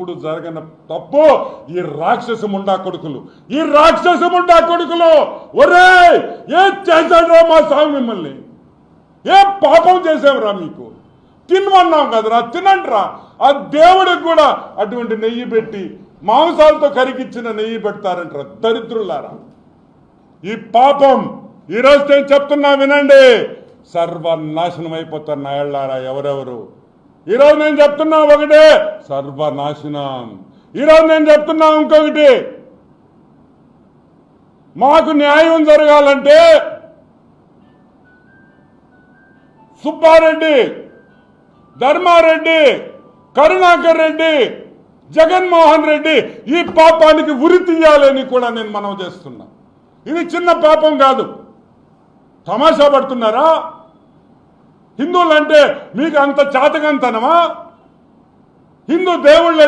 ఎప్పుడు జరగని తప్పు ఈ రాక్షస ముండా కొడుకులు ఒరే ఏ చేశాడ్రా మా స్వామి మిమ్మల్ని ఏ పాపం చేసావురా మీకు తినమన్నాం కదరా తినండిరా ఆ దేవుడికి కూడా అటువంటి నెయ్యి పెట్టి మాంసాలతో కరిగిచ్చిన నెయ్యి పెడతారంటారా దరిద్రులారా ఈ పాపం ఈరోజు నేను చెప్తున్నా వినండి సర్వనాశనం అయిపోతారు నాయళ్ళారా ఎవరెవరు ఈరోజు నేను చెప్తున్నా ఒకటే సర్వనాశనం ఈరోజు నేను చెప్తున్నా ఇంకొకటి మాకు న్యాయం జరగాలంటే సుబ్బారెడ్డి ధర్మారెడ్డి కరుణాకర్ రెడ్డి జగన్మోహన్ రెడ్డి ఈ పాపానికి ఉరి తీయాలని కూడా నేను మనవి చేస్తున్నా ఇది చిన్న పాపం కాదు తమాషా పడుతున్నారా హిందువులంటే మీకు అంత చాతకంతనమా హిందూ దేవుళ్ళు